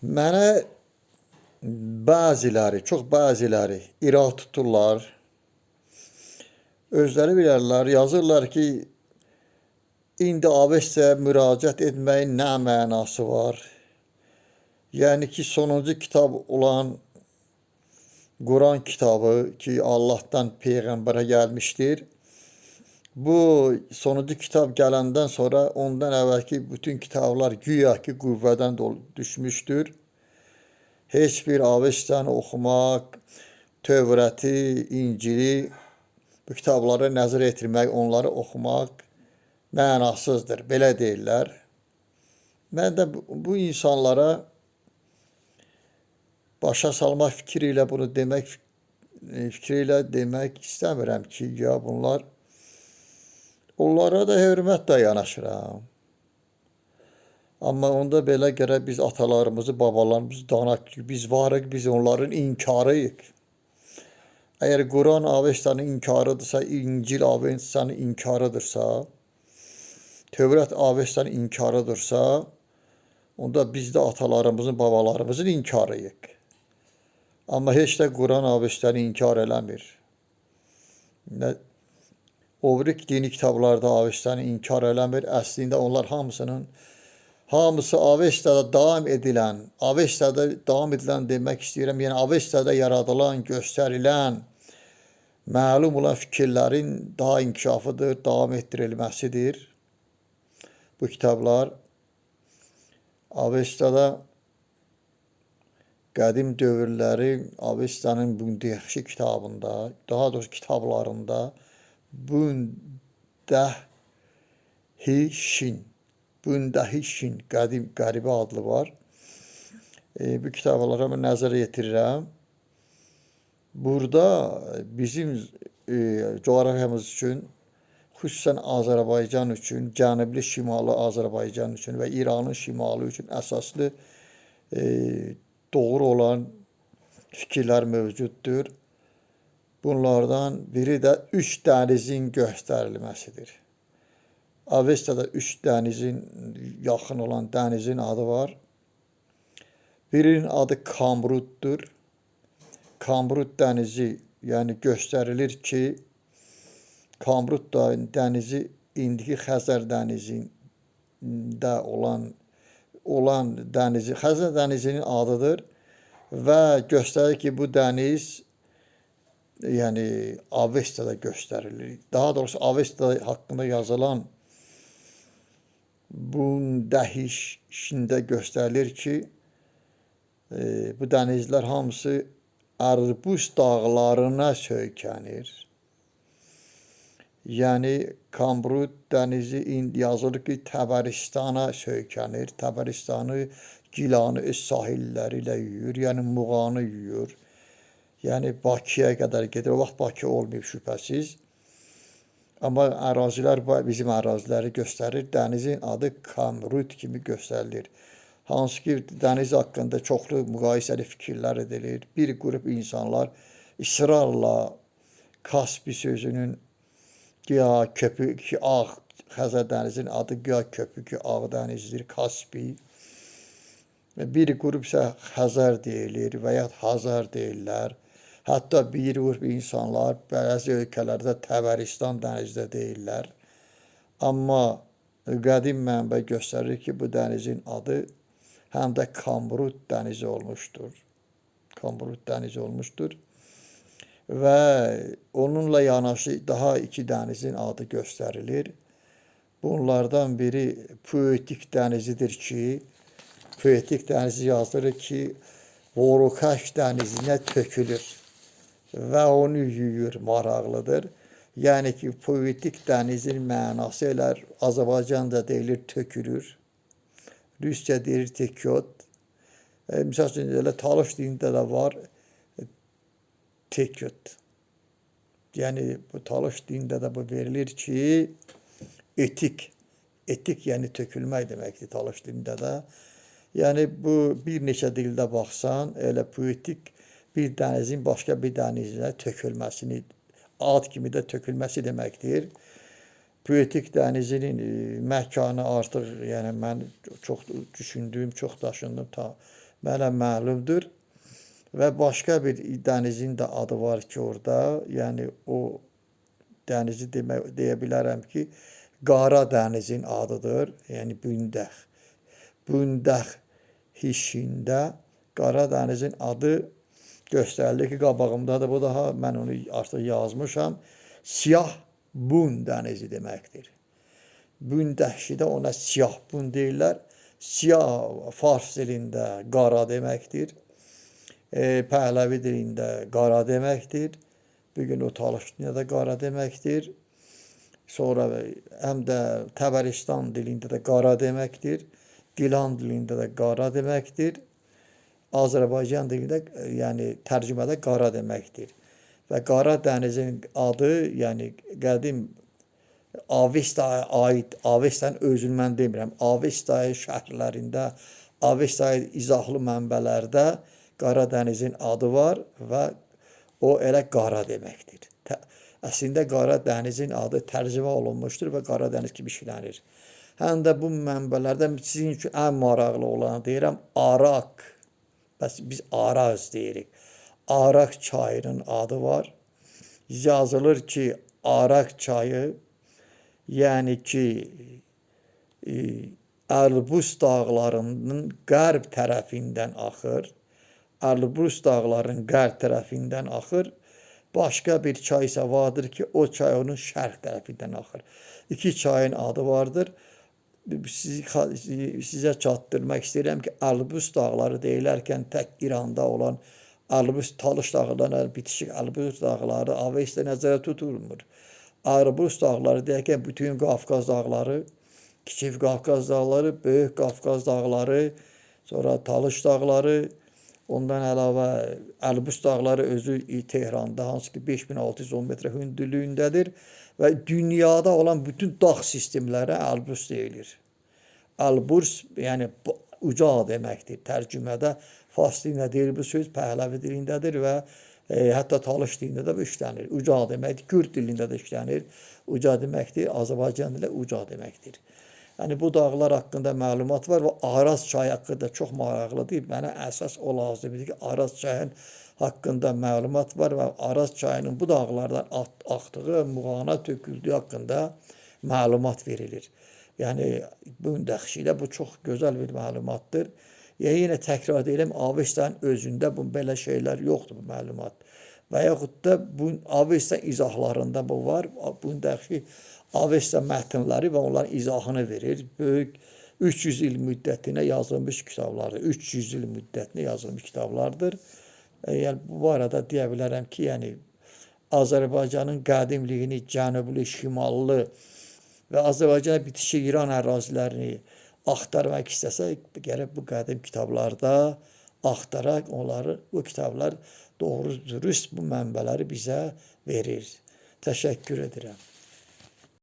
Mənə bəziləri, çox bəziləri irad tuturlar. Özləri bilərlər, yazırlar ki, indi Avestaya müraciət etməyin nə mənası var? Yəni ki, sonuncu kitab olan Quran kitabı ki, Allahdan Peyğəmbərə gəlmişdir. Bu sonuncu kitab gələndən sonra ondan əvvəlki bütün kitablar güya ki, qüvvədən düşmüşdür. Heç bir Avestanı oxumaq, Tövrəti, İncili, bu kitabları nəzər yetirmək, onları oxumaq mənasızdır, belə deyirlər. Mən də bu insanlara başa salmaq fikri ilə bunu demək istəmirəm ki, ya bunlar, onlara da hörmətlə yanaşıram. Amma onda belə gərək biz atalarımızı, babalarımızı danaq ki, biz varıq, biz onların inkarıyıq. Əgər Quran Avestanın inkarıdırsa, İncil Avestanın inkarıdırsa, Tövrət Avestanın inkarıdırsa, onda biz də atalarımızın, babalarımızın inkarıyıq. Amma heç də Quran Avestanı inkar eləmir. O biri dini kitablarda Avestanı inkar eləmir. Əslində onlar hamısı Avestada davam edilən demək istəyirəm. Yəni Avestada yaradılan, göstərilən, məlum olan fikirlərin daha inkişafıdır, davam etdirilməsidir. Bu kitablar Avestada qədim dövrləri Avestanın Bundəhi kitabında, daha doğrusu kitablarında Bundəhi Şin qəribə adlı var. Bu kitablara mən nəzərə yetirirəm. Burada bizim coğrafiyamız üçün, xüsusən Azərbaycan üçün, cənublu şimalı Azərbaycan üçün və İranın şimalı üçün əsaslı doğru olan fikirlər mövcuddur. Bunlardan biri də üç dənizin göstərilməsidir. Avestada üç dənizin yaxın olan dənizin adı var. Birinin adı Kamruddur. Kamrud dənizi, yəni göstərilir ki, Kamrud dənizi indiki Xəzər dənizində olan dənizi, Xəzər dənizinin adıdır və göstərir ki, bu dəniz yəni Avestada göstərilir. Daha doğrusu Avesta haqqında yazılan Bundəhi Şində göstərilir ki, bu dənizlər hamısı Ərbus dağlarına söykənir. Yəni Kamrud dənizi yazılır ki, Təbəristana söykənir. Təbəristanı, Gilanı öz sahilləri ilə yuyur, yəni Muğanı yuyur. Yəni Bakıya qədər gedir. O vaxt Bakı olmayıb şübhəsiz. Amma ərazilər bizim əraziləri göstərir. Dənizin adı Kamrud kimi göstərilir. Hansı ki, dəniz haqqında çoxlu müqayisəli fikirlər edilir. Bir qrup insanlar israrla Kaspi sözünün ya köpük ağ, Xəzər dənizinin adı ya köpük ağ dənizdir, Kaspi. Bir qrup isə Xəzər deyilir və ya Hazar deyirlər. Hətta bir qrup insanlar bəzi ölkələrdə Təbəristan dənizi deyirlər. Amma qədim mənbə göstərir ki, bu dənizin adı həm də Kamrud dənizi olmuşdur. Kamrud dənizi olmuşdur. Və onunla yanaşı daha iki dənizin adı göstərilir. Bunlardan biri Poetik dənizidir ki, Poetik dənizi yazılır ki, Vorukaş dənizinə tökülür və onu yuyur, maraqlıdır. Yəni ki, Poetik dənizin mənası elə Azərbaycanda deyilir tökülür. Rusca deyilir tekyot. Misal üçün, elə Talış dilində də var tekyot. Yəni, bu Talış dilində də bu verilir ki, etik. Etik, yəni tökülmək deməkdir Talış dilində də. Yəni, bu bir neçə dildə baxsan, elə poetik bir dənizin başqa bir dənizə tökülməsini, ad kimi də tökülməsi deməkdir. Poetik dənizinin məkanı artıq, yəni mən çox düşündüm, çox daşındım, mənə məlumdur. Və başqa bir dənizin də adı var ki, orada, yəni o dənizi deyə bilərəm ki, Qara dənizin adıdır. Yəni Bündəx. Bündəx hişində Qara dənizin adı göstərilir ki, qabağımdadır. Bu daha mən onu artıq yazmışam. Siyah Bun dənizi deməkdir. Bündəşidə ona siyah bun deyirlər. Siyah fars dilində qara deməkdir. Pəhləvi dilində qara deməkdir. Bugün o Talış dilində qara deməkdir. Sonra həm də Təbəristan dilində də qara deməkdir. Gilan dilində də qara deməkdir. Azərbaycan dilində, yəni tərcümədə qara deməkdir. Və Qara dənizin adı, yəni qədim Avestaya aid, Avestanın özünü mən demirəm, Avestaya şəhərlərində, Avestaya izahlı mənbələrdə Qara dənizin adı var və o elə qara deməkdir. Əslində Qara dənizin adı tərcümə olunmuşdur və Qara dəniz kimi işlənir. Həm də bu mənbələrdən sizin üçün ən maraqlı olanı deyirəm, Arak. Bəs biz Araz deyirik. Arak çayının adı var. Yazılır ki, Arak çayı, yəni ki, Elbrus dağlarının qərb tərəfindən axır. Elbrus dağlarının qərb tərəfindən axır. Başqa bir çay isə vardır ki, o çay onun şərq tərəfindən axır. İki çayın adı vardır. Sizə çatdırmaq istəyirəm ki, Elbrus dağları deyilərkən tək İranda olan Elbrus, Talış dağlarından bitişik Elbrus dağları Avesta nəzərdə tutulmur. Elbrus dağları deyərkən bütün Qafqaz dağları, Kiçik Qafqaz dağları, Böyük Qafqaz dağları, sonra Talış dağları, ondan əlavə Elbrus dağları özü Tehranda, hansı ki 5610 metrə hündürlüyündədir və dünyada olan bütün dağ sistemlərə Elbrus deyilir. Elbrus, yəni uca deməkdir. Tərcümədə fars dilində deyil bu söz, Pəhləvi dilindədir və hətta Talış dilində də işlənir. Uca deməkdir, Kürd dilində də işlənir. Uca deməkdir, Azərbaycan dilində uca deməkdir. Yəni bu dağlar haqqında məlumat var və Araz çayı haqqında çox maraqlıdır. Mənə əsas o lazımdır ki, Araz çayının haqqında məlumat var və Araz çayının bu dağlardan axdığı, Muğana töküldüyü haqqında məlumat verilir. Yəni Bündəxşidə bu çox gözəl bir məlumatdır. Yenə təkrar edirəm, Avestanın özündə belə şeylər yoxdur, bu məlumat. Və yaxud da Avesta izahlarında bu var. Bündəxşi Avesta mətnləri və onların izahını verir. Böyük 300 il müddətinə yazılmış kitablardır. 300 il müddətinə yazılmış kitablardır. Yəni bu arada deyə bilərəm ki, yəni Azərbaycanın qədimliyini, cənublu, şimallı və Azərbaycana bitişik İran ərazilərini axtarmaq istəsək, gərək bu qədim kitablarda axtaraq onları, bu kitablar doğru dürüst bu mənbələri bizə verir. Təşəkkür edirəm.